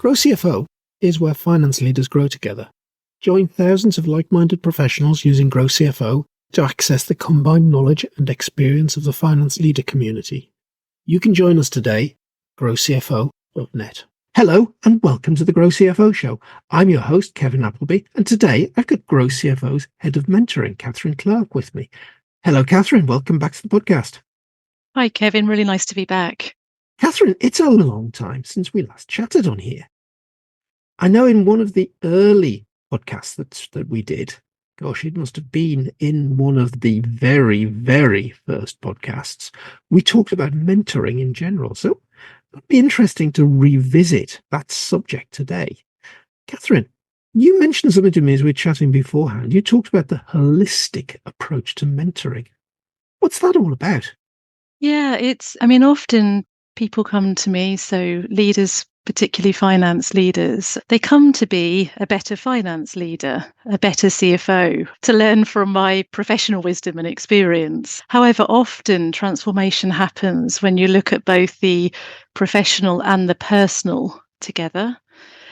GrowCFO is where finance leaders grow together. Join thousands of like-minded professionals using GrowCFO to access the combined knowledge and experience of the finance leader community. You can join us today, growcfo.net. Hello and welcome to the GrowCFO show. I'm your host, Kevin Appleby, and today I've got GrowCFO's Head of Mentoring, Catherine Clark, with me. Hello, Catherine. Welcome back to the podcast. Hi, Kevin. Really nice to be back. Catherine, it's a long time since we last chatted on here. I know in one of the early podcasts that we did, gosh, it must have been in one of the very, very first podcasts, we talked about mentoring in general. So it'd be interesting to revisit that subject today. Catherine, you mentioned something to me as we were chatting beforehand. You talked about the holistic approach to mentoring. What's that all about? Yeah, often people come to me, so leaders, particularly finance leaders, they come to be a better finance leader, a better CFO, to learn from my professional wisdom and experience. However, often transformation happens when you look at both the professional and the personal together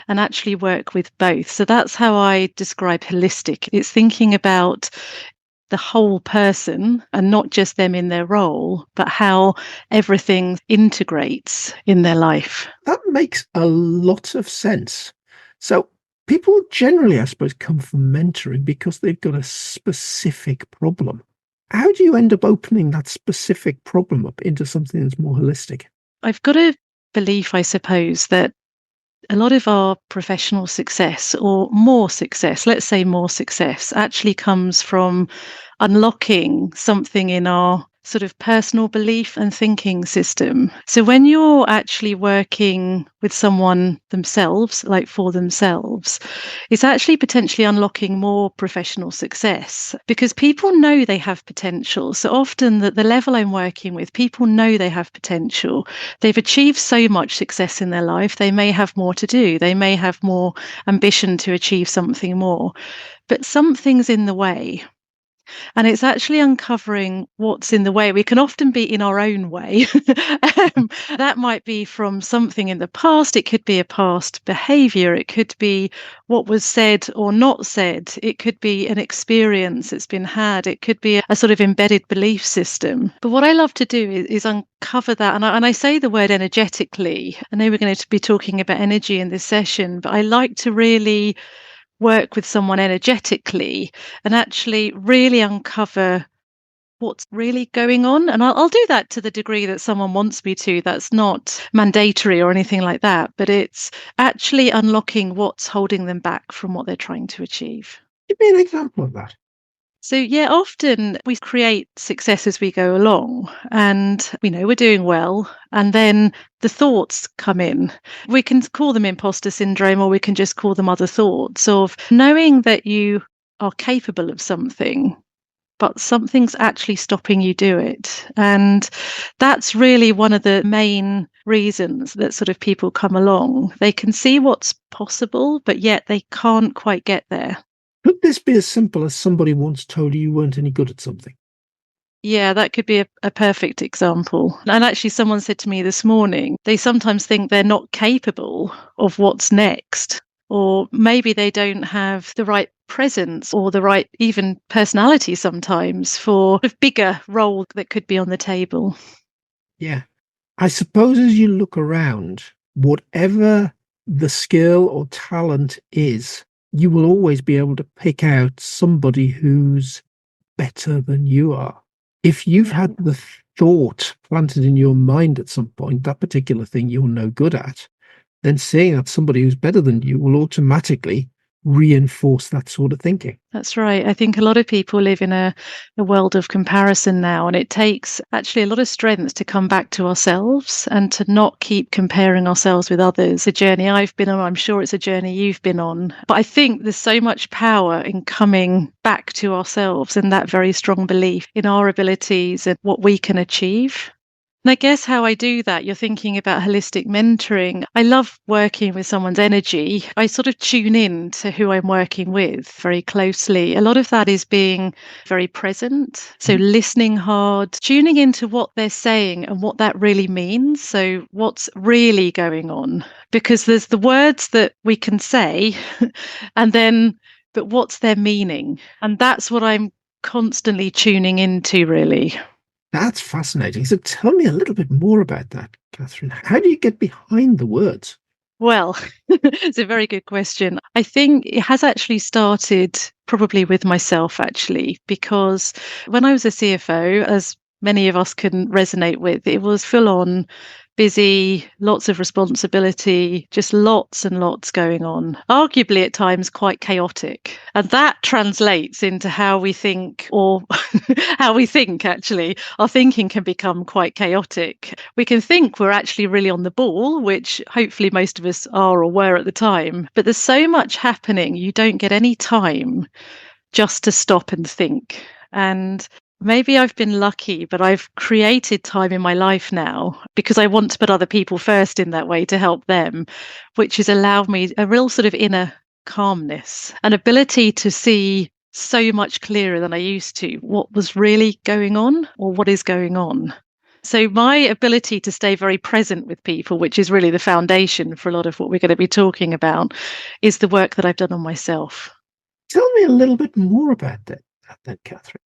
and actually work with both. So that's how I describe holistic. It's thinking about the whole person and not just them in their role, but how everything integrates in their life. That makes a lot of sense. So people generally, I suppose, come from mentoring because they've got a specific problem. How do you end up opening that specific problem up into something that's more holistic? I've got a belief, I suppose, that a lot of our professional success, or more success, let's say more success, actually comes from unlocking something in our sort of personal belief and thinking system. So when you're actually working with someone themselves, like for themselves, it's actually potentially unlocking more professional success because people know they have potential. So often the level I'm working with, people know they have potential. They've achieved so much success in their life. They may have more to do. They may have more ambition to achieve something more, but something's in the way. And it's actually uncovering what's in the way. We can often be in our own way. That might be from something in the past. It could be a past behavior. It could be what was said or not said. It could be an experience that's been had. It could be a sort of embedded belief system. But what I love to do is uncover that. And I say the word energetically. I know we're going to be talking about energy in this session, but I like to really work with someone energetically and actually really uncover what's really going on. And I'll do that to the degree that someone wants me to. That's not mandatory or anything like that, but it's actually unlocking what's holding them back from what they're trying to achieve. Give me an example of that. So yeah, often we create success as we go along and we're doing well, and then the thoughts come in. We can call them imposter syndrome, or we can just call them other thoughts of knowing that you are capable of something, but something's actually stopping you do it. And that's really one of the main reasons that sort of people come along. They can see what's possible, but yet they can't quite get there. Could this be as simple as somebody once told you weren't any good at something? Yeah, that could be a perfect example. And actually, someone said to me this morning, they sometimes think they're not capable of what's next, or maybe they don't have the right presence or the right even personality sometimes for a bigger role that could be on the table. Yeah. I suppose as you look around, whatever the skill or talent is, you will always be able to pick out somebody who's better than you are. If you've had the thought planted in your mind at some point, that particular thing you're no good at, then seeing that somebody who's better than you will automatically reinforce that sort of thinking. That's right. I think a lot of people live in a world of comparison now, and it takes actually a lot of strength to come back to ourselves and to not keep comparing ourselves with others. A journey I've been on, I'm sure it's a journey you've been on. But I think there's so much power in coming back to ourselves and that very strong belief in our abilities and what we can achieve. And I guess how I do that, you're thinking about holistic mentoring. I love working with someone's energy. I sort of tune in to who I'm working with very closely. A lot of that is being very present. So listening hard, tuning into what they're saying and what that really means. So what's really going on? Because there's the words that we can say and then, but what's their meaning? And that's what I'm constantly tuning into, really. That's fascinating. So tell me a little bit more about that, Catherine. How do you get behind the words? Well, it's a very good question. I think it has actually started probably with myself, actually, because when I was a CFO, as many of us can resonate with, it was full on busy, lots of responsibility, just lots and lots going on, arguably at times quite chaotic. And that translates into how we think, or how we think, actually. Our thinking can become quite chaotic. We can think we're actually really on the ball, which hopefully most of us are or were at the time. But there's so much happening, you don't get any time just to stop and think. And maybe I've been lucky, but I've created time in my life now because I want to put other people first in that way to help them, which has allowed me a real sort of inner calmness, an ability to see so much clearer than I used to what was really going on or what is going on. So my ability to stay very present with people, which is really the foundation for a lot of what we're going to be talking about, is the work that I've done on myself. Tell me a little bit more about that, Catherine.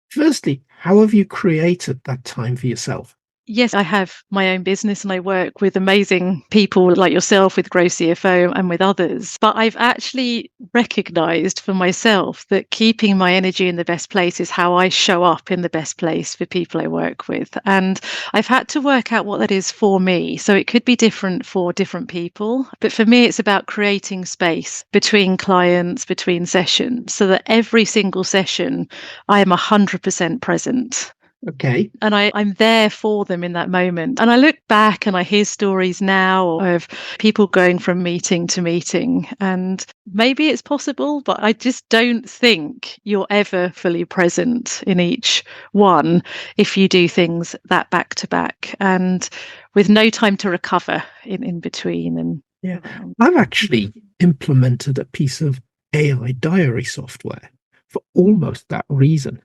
Firstly, how have you created that time for yourself? Yes, I have my own business and I work with amazing people like yourself with GrowCFO and with others. But I've actually recognized for myself that keeping my energy in the best place is how I show up in the best place for people I work with. And I've had to work out what that is for me. So it could be different for different people. But for me, it's about creating space between clients, between sessions, so that every single session I am 100% present. Okay. And I'm there for them in that moment. And I look back and I hear stories now of people going from meeting to meeting. And maybe it's possible, but I just don't think you're ever fully present in each one if you do things that back to back and with no time to recover in between. And yeah, I've actually implemented a piece of AI diary software for almost that reason.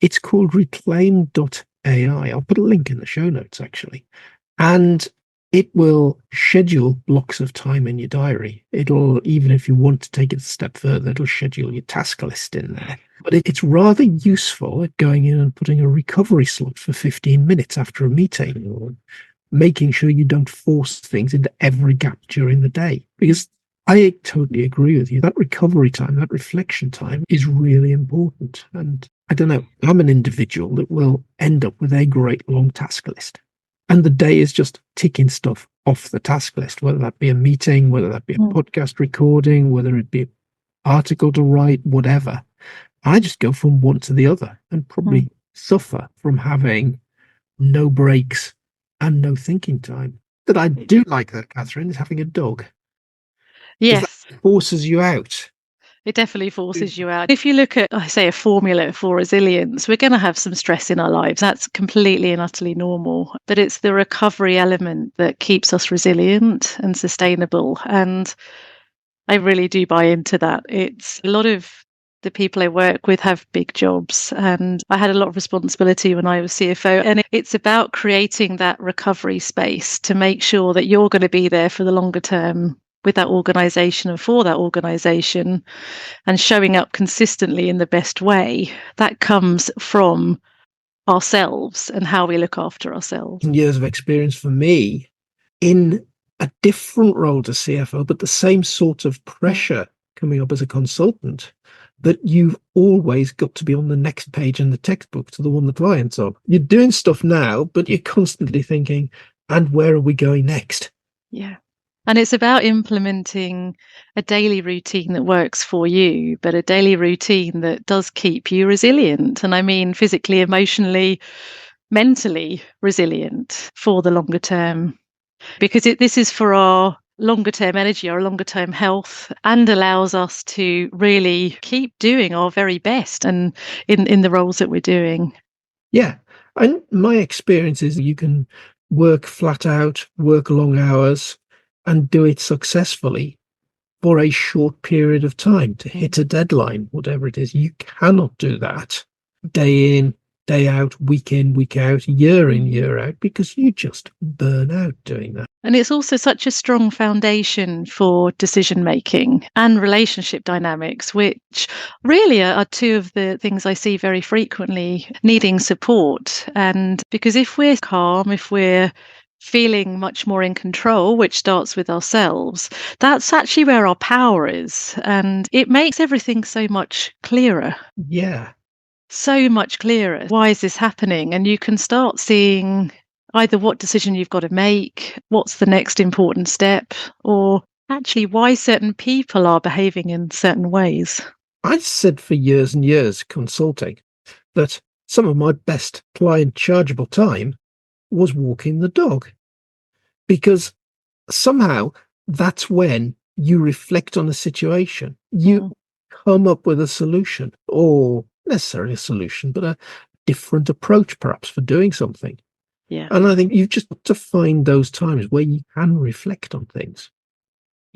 It's called Reclaim.ai. I'll put a link in the show notes, actually. And it will schedule blocks of time in your diary. It'll, even if you want to take it a step further, it'll schedule your task list in there. But it's rather useful at going in and putting a recovery slot for 15 minutes after a meeting, or making sure you don't force things into every gap during the day. Because I totally agree with you. That recovery time, that reflection time is really important. And I don't know, I'm an individual that will end up with a great long task list. And the day is just ticking stuff off the task list, whether that be a meeting, whether that be a podcast recording, whether it be an article to write, whatever. I just go from one to the other and probably suffer from having no breaks and no thinking time. That I do like that, Catherine, is having a dog. yes. That forces you out. It definitely forces you out. If you look at, I say, a formula for resilience, we're going to have some stress in our lives. That's completely and utterly normal. But it's the recovery element that keeps us resilient and sustainable. And I really do buy into that. It's a lot of the people I work with have big jobs, and I had a lot of responsibility when I was CFO. And it's about creating that recovery space to make sure that you're going to be there for the longer term with that organization and for that organization, and showing up consistently in the best way. That comes from ourselves and how we look after ourselves. Years of experience for me in a different role to CFO, but the same sort of pressure coming up as a consultant, that you've always got to be on the next page in the textbook to the one the client's on. You're doing stuff now, but you're constantly thinking, and where are we going next? Yeah. And it's about implementing a daily routine that works for you, but a daily routine that does keep you resilient. And I mean, physically, emotionally, mentally resilient for the longer term, because this is for our longer term energy, our longer term health, and allows us to really keep doing our very best and in the roles that we're doing. Yeah. And my experience is you can work flat out, work long hours, and do it successfully for a short period of time to hit a deadline, whatever it is. You cannot do that day in, day out, week in, week out, year in, year out, because you just burn out doing that. And it's also such a strong foundation for decision making and relationship dynamics, which really are two of the things I see very frequently needing support. And because if we're calm, if we're feeling much more in control, which starts with ourselves, that's actually where our power is. And it makes everything so much clearer. Yeah. So much clearer. Why is this happening? And you can start seeing either what decision you've got to make, what's the next important step, or actually why certain people are behaving in certain ways. I said for years and years consulting that some of my best client chargeable time was walking the dog, because somehow that's when you reflect on a situation, you come up with a solution, or necessarily a solution, but a different approach perhaps for doing something. Yeah. And I think you've just got to find those times where you can reflect on things.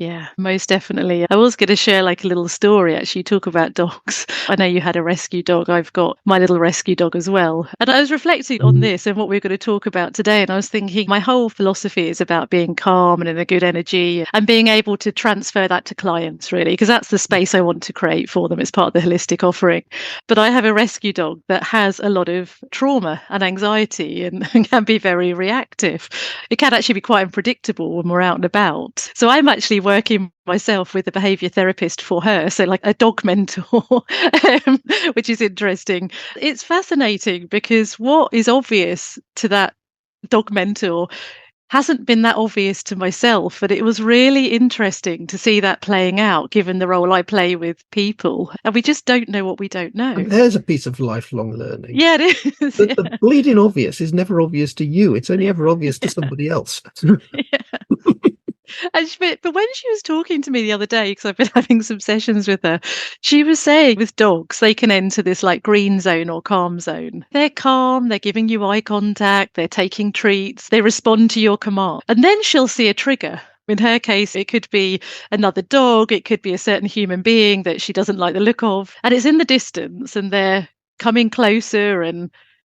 Yeah, most definitely. I was going to share like a little story, actually, talk about dogs. I know you had a rescue dog. I've got my little rescue dog as well. And I was reflecting on this and what we're going to talk about today. And I was thinking my whole philosophy is about being calm and in a good energy and being able to transfer that to clients, really, because that's the space I want to create for them as part of the holistic offering. But I have a rescue dog that has a lot of trauma and anxiety and can be very reactive. It can actually be quite unpredictable when we're out and about. So I'm actually working myself with a behavior therapist for her, so like a dog mentor, which is interesting. It's fascinating because what is obvious to that dog mentor hasn't been that obvious to myself, but it was really interesting to see that playing out given the role I play with people, and we just don't know what we don't know. And there's a piece of lifelong learning. Yeah, it is. The bleeding obvious is never obvious to you, it's only ever obvious to somebody else. But when she was talking to me the other day, because I've been having some sessions with her, she was saying with dogs, they can enter this like green zone or calm zone. They're calm, they're giving you eye contact, they're taking treats, they respond to your command. And then she'll see a trigger. In her case, it could be another dog, it could be a certain human being that she doesn't like the look of. And it's in the distance and they're coming closer and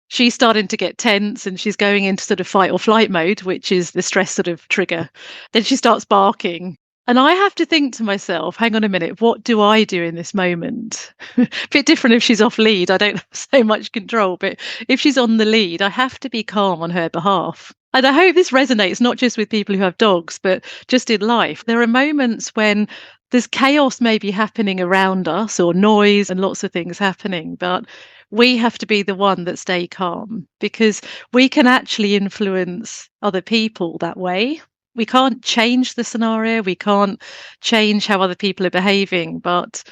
she's starting to get tense and she's going into sort of fight or flight mode, which is the stress sort of trigger. Then she starts barking. And I have to think to myself, hang on a minute, what do I do in this moment? A bit different if she's off lead. I don't have so much control. But if she's on the lead, I have to be calm on her behalf. And I hope this resonates not just with people who have dogs, but just in life. There are moments when there's chaos maybe happening around us or noise and lots of things happening. But we have to be the one that stay calm because we can actually influence other people that way. We can't change the scenario. We can't change how other people are behaving, but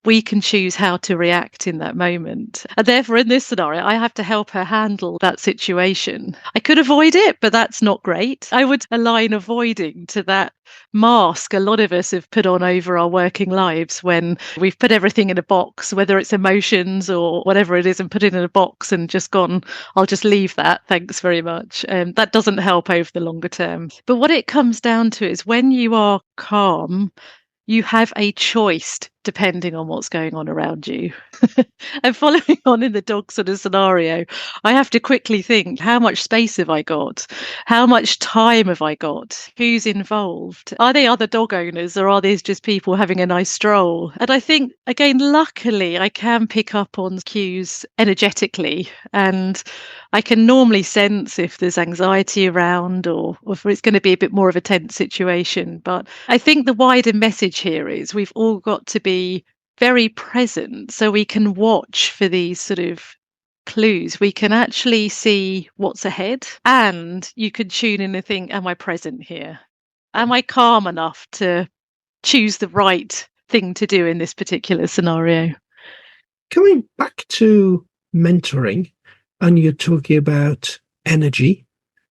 we can choose how to react in that moment. And therefore, in this scenario, I have to help her handle that situation. I could avoid it, but that's not great. I would align avoiding to that mask a lot of us have put on over our working lives when we've put everything in a box, whether it's emotions or whatever it is, and put it in a box and just gone, I'll just leave that. Thanks very much. That doesn't help over the longer term. But what it comes down to is when you are calm, you have a choice depending on what's going on around you. And following on in the dog sort of scenario, I have to quickly think, how much space have I got? How much time have I got? Who's involved? Are they other dog owners or are these just people having a nice stroll? And I think, again, luckily, I can pick up on cues energetically and I can normally sense if there's anxiety around or if it's going to be a bit more of a tense situation. But I think the wider message here is we've all got to be very present so we can watch for these sort of clues. We can actually see what's ahead and you can tune in and think, am I present here? Am I calm enough to choose the right thing to do in this particular scenario? Coming back to mentoring, and you're talking about energy,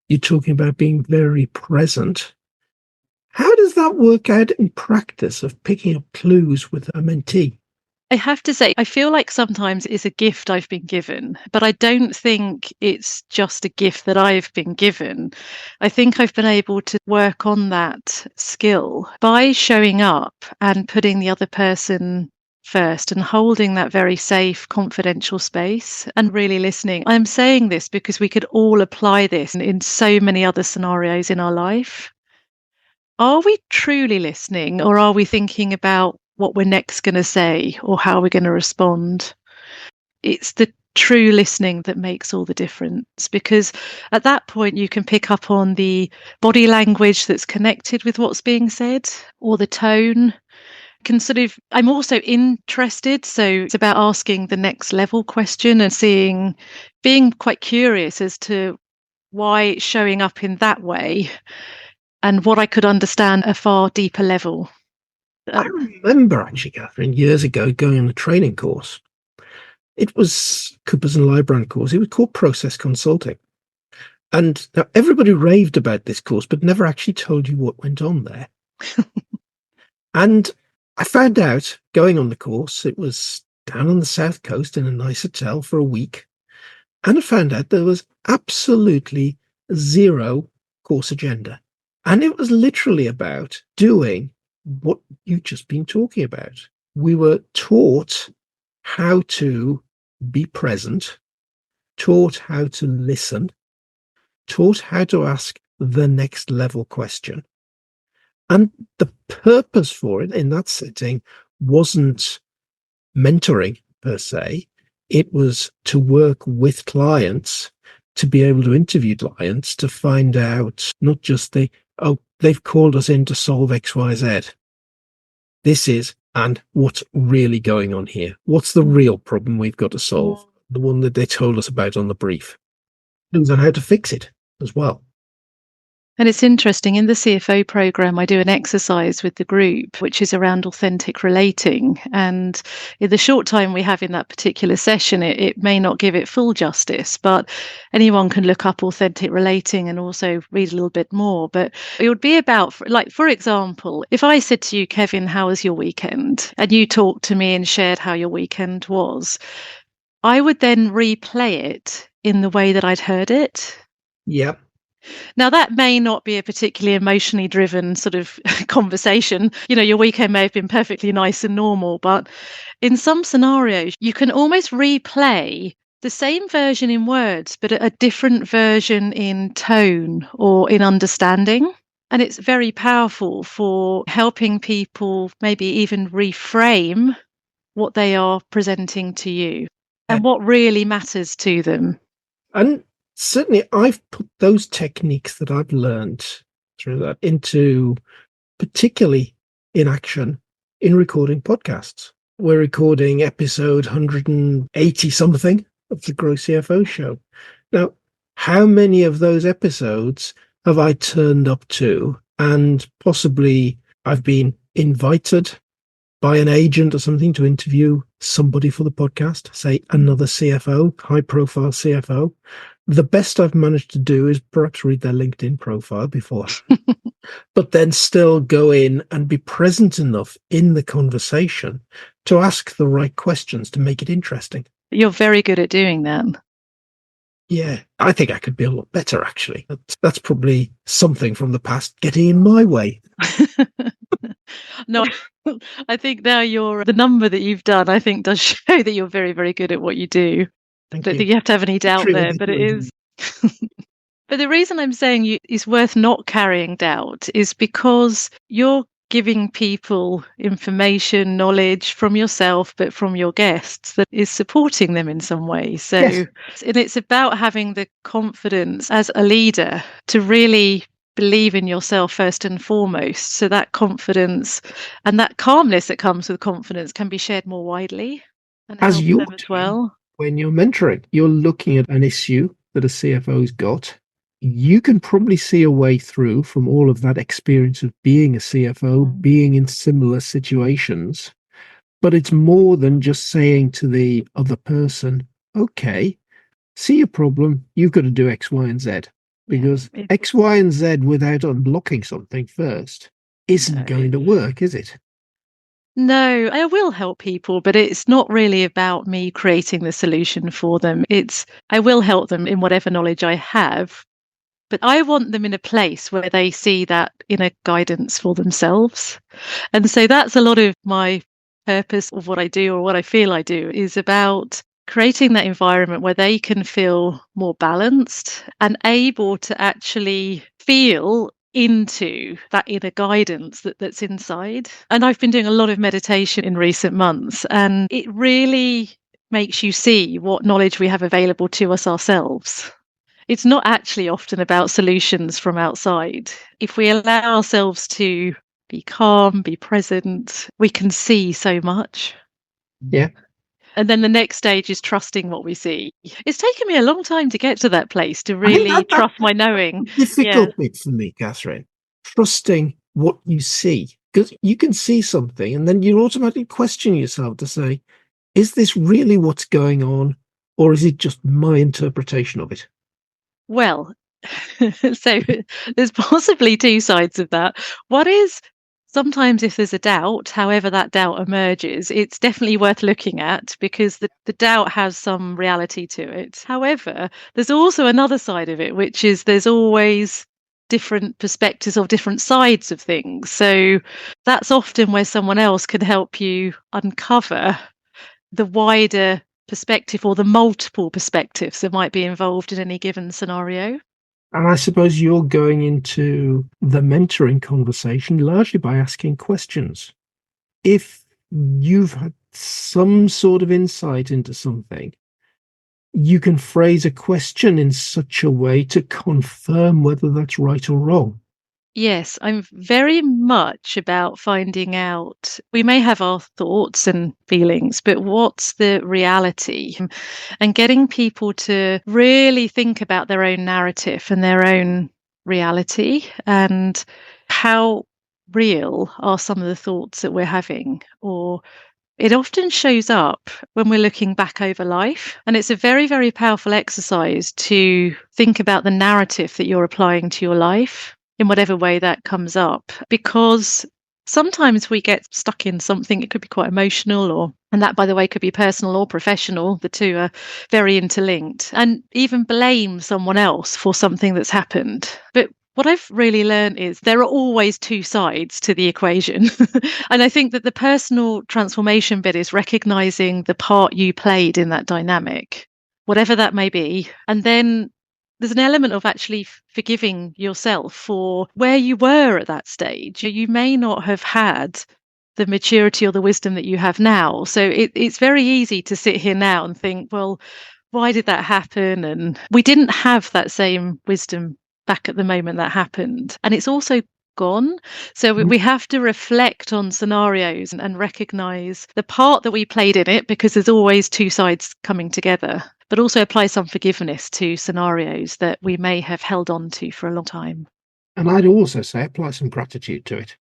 you're talking about being very present. How does that work out in practice of picking up clues with a mentee? I have to say, I feel like sometimes it's a gift I've been given, but I don't think it's just a gift that I've been given. I think I've been able to work on that skill by showing up and putting the other person first and holding that very safe, confidential space and really listening. I'm saying this because we could all apply this in so many other scenarios in our life. Are we truly listening, or are we thinking about what we're next going to say or how we're going to respond? It's the true listening that makes all the difference, because at that point you can pick up on the body language that's connected with what's being said, or the tone. I'm also interested, so it's about asking the next level question and being quite curious as to why it's showing up in that way and what I could understand a far deeper level. I remember actually, Catherine, years ago going on a training course. It was Cooper's and Lybrand course. It was called Process Consulting. And now everybody raved about this course, but never actually told you what went on there. And I found out going on the course, it was down on the South Coast in a nice hotel for a week. And I found out there was absolutely zero course agenda. And it was literally about doing what you've just been talking about. We were taught how to be present, taught how to listen, taught how to ask the next level question. And the purpose for it in that setting wasn't mentoring per se. It was to work with clients, to be able to interview clients, to find out not just they've called us in to solve X, Y, Z. This is, and what's really going on here? What's the real problem we've got to solve? The one that they told us about on the brief. And how to fix it as well. And it's interesting, in the CFO program, I do an exercise with the group, which is around authentic relating. And in the short time we have in that particular session, it may not give it full justice, but anyone can look up authentic relating and also read a little bit more. But it would be about, like, for example, if I said to you, Kevin, how was your weekend? And you talked to me and shared how your weekend was, I would then replay it in the way that I'd heard it. Yep. Now, that may not be a particularly emotionally driven sort of conversation. You know, your weekend may have been perfectly nice and normal, but in some scenarios, you can almost replay the same version in words, but a different version in tone or in understanding. And it's very powerful for helping people maybe even reframe what they are presenting to you and what really matters to them. And certainly I've put those techniques that I've learned through that into particularly in action in recording podcasts. We're recording episode 180 something of the GrowCFO show. Now, how many of those episodes have I turned up to, and possibly I've been invited by an agent or something to interview somebody for the podcast, say another CFO, high profile CFO. The best I've managed to do is perhaps read their LinkedIn profile before, but then still go in and be present enough in the conversation to ask the right questions to make it interesting. You're very good at doing that. Yeah, I think I could be a lot better, actually. That's probably something from the past getting in my way. No, I think now the number that you've done, I think, does show that you're very, very good at what you do. I don't think you have to have any doubt there, but it is. But the reason I'm saying it's worth not carrying doubt is because you're giving people information, knowledge from yourself, but from your guests that is supporting them in some way. So, yes. And it's about having the confidence as a leader to really believe in yourself first and foremost. So that confidence and that calmness that comes with confidence can be shared more widely and as help you're them as well. When you're mentoring, you're looking at an issue that a CFO's got. You can probably see a way through from all of that experience of being a CFO, being in similar situations. But it's more than just saying to the other person, okay, see your problem, you've got to do X, Y, and Z. Because X, Y, and Z without unblocking something first isn't going to work, is it? No, I will help people, but it's not really about me creating the solution for them. I will help them in whatever knowledge I have, but I want them in a place where they see that inner guidance for themselves. And so that's a lot of my purpose of what I do, or what I feel I do, is about creating that environment where they can feel more balanced and able to actually feel into that inner guidance that's inside. And I've been doing a lot of meditation in recent months, and it really makes you see what knowledge we have available to us ourselves. It's not actually often about solutions from outside. If we allow ourselves to be calm, be present, we can see so much. Yeah. And then the next stage is trusting what we see. It's taken me a long time to get to that place, to I think really that's trust my knowing. the Yeah. difficult bit for me, Catherine. Trusting what you see. Because you can see something and then you automatically question yourself to say, is this really what's going on? Or is it just my interpretation of it? Well, so there's possibly two sides of that. One is sometimes if there's a doubt, however that doubt emerges, it's definitely worth looking at, because the doubt has some reality to it. However, there's also another side of it, which is there's always different perspectives of different sides of things. So that's often where someone else can help you uncover the wider perspective, or the multiple perspectives that might be involved in any given scenario. And I suppose you're going into the mentoring conversation largely by asking questions. If you've had some sort of insight into something, you can phrase a question in such a way to confirm whether that's right or wrong. Yes, I'm very much about finding out. We may have our thoughts and feelings, but what's the reality? And getting people to really think about their own narrative and their own reality, and how real are some of the thoughts that we're having. Or it often shows up when we're looking back over life. And it's a very, very powerful exercise to think about the narrative that you're applying to your life in whatever way that comes up, because sometimes we get stuck in something. It could be quite emotional, and that, by the way, could be personal or professional. The two are very interlinked, and even blame someone else for something that's happened. But what I've really learned is there are always two sides to the equation. And I think that the personal transformation bit is recognizing the part you played in that dynamic, whatever that may be. And then there's an element of actually forgiving yourself for where you were at that stage. You may not have had the maturity or the wisdom that you have now. So it's very easy to sit here now and think, well, why did that happen? And we didn't have that same wisdom back at the moment that happened. And it's also gone. So we have to reflect on scenarios and recognize the part that we played in it, because there's always two sides coming together, but also apply some forgiveness to scenarios that we may have held on to for a long time. And I'd also say apply some gratitude to it.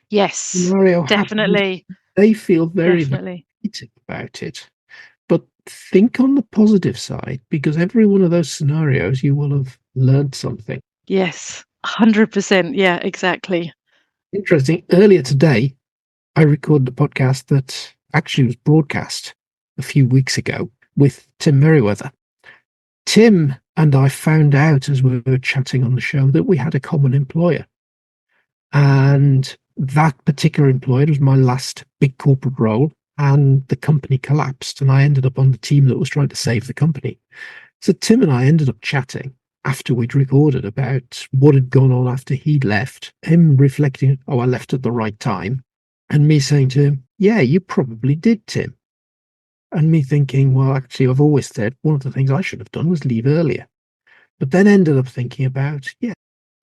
Yes, Scenario happens, definitely. they feel very Definitely. negative about it. But think on the positive side, because every one of those scenarios you will have learned something. Yes, 100%. Yeah, exactly. Interesting. Earlier today, I recorded a podcast that actually was broadcast a few weeks ago with Tim Merriweather. Tim and I found out as we were chatting on the show that we had a common employer. And that particular employer was my last big corporate role, and the company collapsed, and I ended up on the team that was trying to save the company. So Tim and I ended up chatting after we'd recorded about what had gone on after he'd left, him reflecting, oh, I left at the right time, and me saying to him, yeah, you probably did, Tim. And me thinking, well, actually, I've always said one of the things I should have done was leave earlier. But then ended up thinking about, yeah,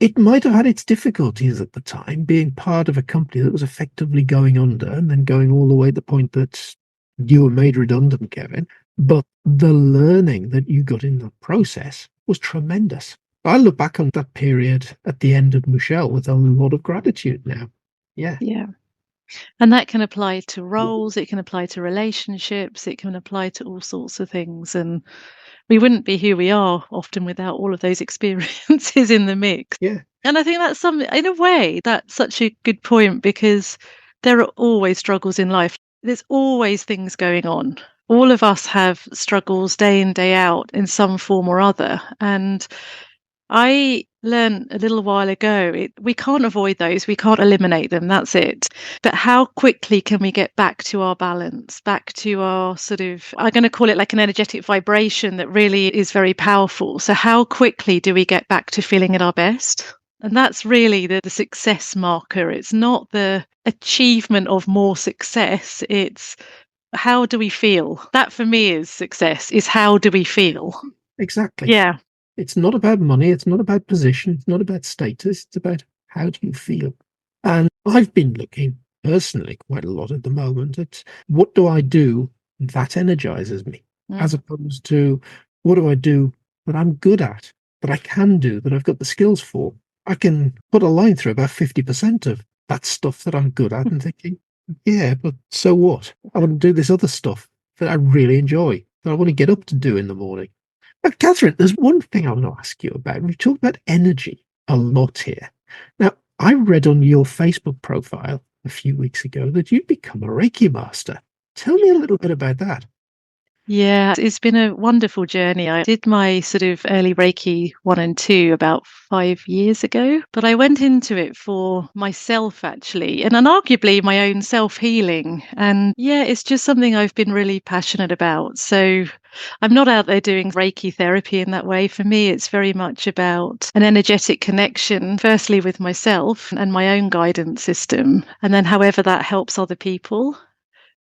it might have had its difficulties at the time, being part of a company that was effectively going under and then going all the way to the point that you were made redundant, Kevin. But the learning that you got in that process was tremendous. I look back on that period at the end of Michelle with a lot of gratitude now. Yeah. Yeah. And that can apply to roles, it can apply to relationships, it can apply to all sorts of things. And we wouldn't be who we are often without all of those experiences in the mix. Yeah. And I think that's in a way, that's such a good point, because there are always struggles in life. There's always things going on. All of us have struggles day in, day out in some form or other. And I learned a little while ago, we can't avoid those, we can't eliminate them, that's it. But how quickly can we get back to our balance, back to our sort of, I'm going to call it like an energetic vibration that really is very powerful. So how quickly do we get back to feeling at our best? And that's really the success marker. It's not the achievement of more success, it's how do we feel? That for me is success, is how do we feel? Exactly. Yeah. It's not about money. It's not about position. It's not about status. It's about how do you feel? And I've been looking personally quite a lot at the moment at what do I do that energizes me, as opposed to what do I do that I'm good at, that I can do, that I've got the skills for. I can put a line through about 50% of that stuff that I'm good at and thinking, yeah, but so what? I want to do this other stuff that I really enjoy, that I want to get up to do in the morning. But Catherine, there's one thing I want to ask you about. We've talked about energy a lot here. Now, I read on your Facebook profile a few weeks ago that you'd become a Reiki master. Tell me a little bit about that. Yeah, it's been a wonderful journey. I did my sort of early Reiki 1 and 2 about 5 years ago, but I went into it for myself actually, and arguably my own self-healing. And yeah, it's just something I've been really passionate about. So I'm not out there doing Reiki therapy in that way. For me, it's very much about an energetic connection, firstly with myself and my own guidance system, and then however that helps other people.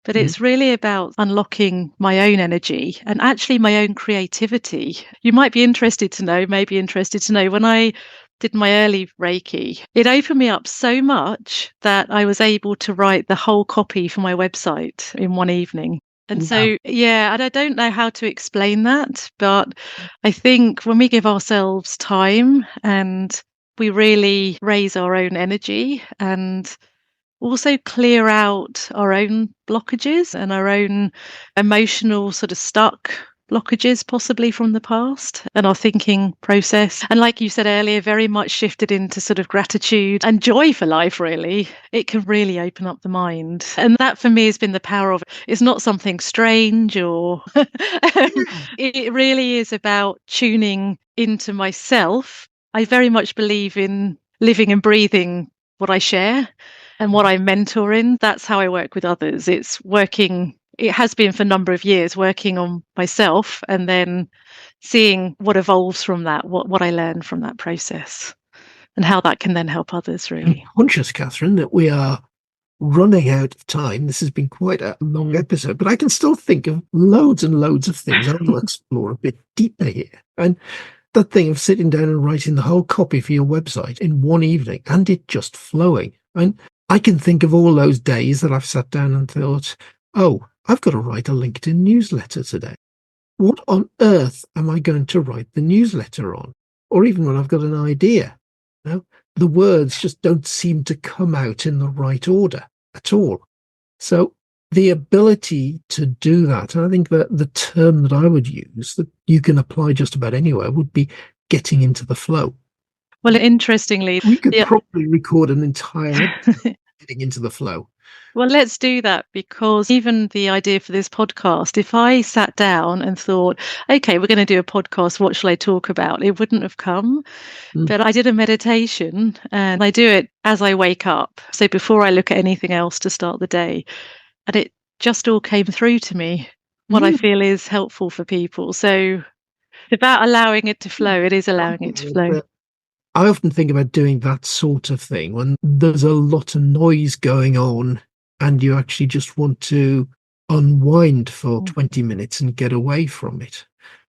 But it's really about unlocking my own energy and actually my own creativity. You might be interested to know, when I did my early Reiki, it opened me up so much that I was able to write the whole copy for my website in one evening. And so, yeah, and I don't know how to explain that, but I think when we give ourselves time and we really raise our own energy and also clear out our own blockages and our own emotional sort of stuck blockages possibly from the past and our thinking process. And like you said earlier, very much shifted into sort of gratitude and joy for life, really. It can really open up the mind. And that for me has been the power of it. It's not something strange or it really is about tuning into myself. I very much believe in living and breathing what I share and what I mentor in. That's how I work with others. It's working, it has been for a number of years, working on myself and then seeing what evolves from that, what I learn from that process and how that can then help others, really. I'm conscious, Catherine, that we are running out of time. This has been quite a long episode, but I can still think of loads and loads of things I want to explore a bit deeper here. And that thing of sitting down and writing the whole copy for your website in one evening and it just flowing. And I can think of all those days that I've sat down and thought, oh, I've got to write a LinkedIn newsletter today. What on earth am I going to write the newsletter on? Or even when I've got an idea, the words just don't seem to come out in the right order at all. So the ability to do that, and I think that the term that I would use that you can apply just about anywhere would be getting into the flow. Well, interestingly, we could probably record an entire getting into the flow. Well, let's do that, because even the idea for this podcast, if I sat down and thought, okay, we're going to do a podcast, what shall I talk about? It wouldn't have come. But I did a meditation and I do it as I wake up. So before I look at anything else to start the day, and it just all came through to me, what I feel is helpful for people. So it's about allowing it to flow. It is allowing it to flow. I often think about doing that sort of thing when there's a lot of noise going on and you actually just want to unwind for 20 minutes and get away from it.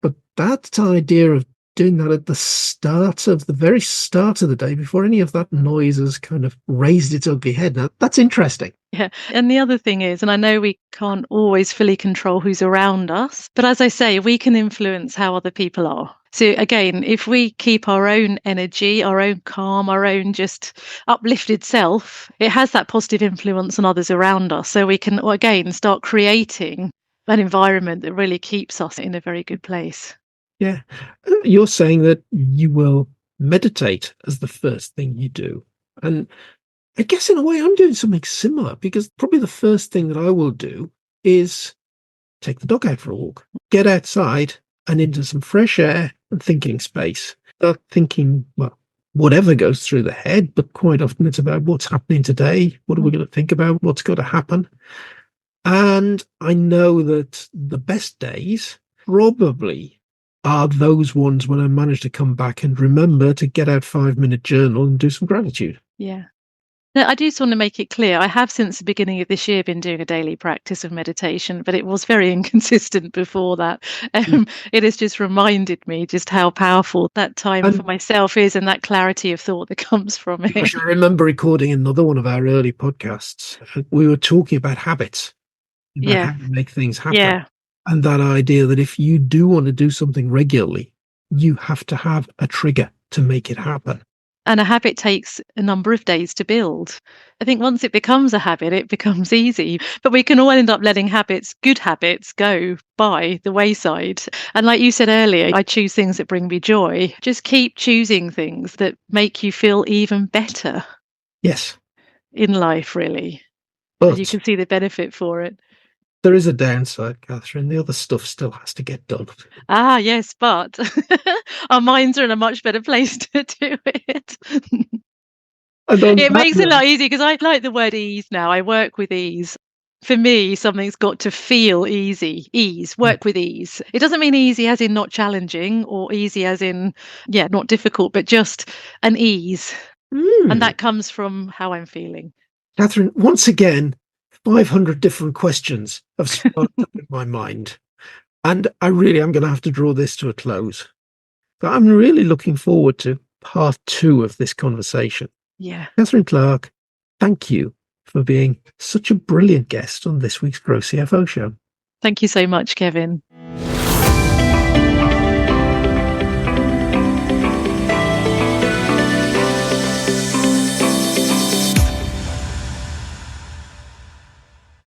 But that idea of doing that at the very start of the day, before any of that noise has kind of raised its ugly head, now, that's interesting. Yeah. And the other thing is, and I know we can't always fully control who's around us, but as I say, we can influence how other people are. So again, if we keep our own energy, our own calm, our own just uplifted self, it has that positive influence on others around us. So we can, again, start creating an environment that really keeps us in a very good place. Yeah. You're saying that you will meditate as the first thing you do. And I guess in a way I'm doing something similar, because probably the first thing that I will do is take the dog out for a walk, get outside and into some fresh air and thinking space. Not thinking, well, whatever goes through the head, but quite often it's about what's happening today. What are we going to think about? What's got to happen? And I know that the best days probably are those ones when I manage to come back and remember to get out 5-minute journal and do some gratitude. Yeah. Now, I do just want to make it clear, I have since the beginning of this year been doing a daily practice of meditation, but it was very inconsistent before that. It has just reminded me just how powerful that time for myself is, and that clarity of thought that comes from it. Gosh, I remember recording another one of our early podcasts. We were talking about habits, about how to make things happen. Yeah. And that idea that if you do want to do something regularly, you have to have a trigger to make it happen. And a habit takes a number of days to build. I think once it becomes a habit, it becomes easy. But we can all end up letting good habits, go by the wayside. And like you said earlier, I choose things that bring me joy. Just keep choosing things that make you feel even better. Yes. In life, really. But and you can see the benefit for it. There is a downside, Catherine. The other stuff still has to get done. Ah, yes, but our minds are in a much better place to do it. It makes it a lot easier, because I like the word ease now. I work with ease. For me, something's got to feel easy. Work with ease. It doesn't mean easy as in not challenging, or easy as in, not difficult, but just an ease. And that comes from how I'm feeling. Catherine, once again, 500 different questions have sparked up in my mind. And I really am going to have to draw this to a close. But I'm really looking forward to part 2 of this conversation. Yeah. Catherine Clark, thank you for being such a brilliant guest on this week's GrowCFO show. Thank you so much, Kevin.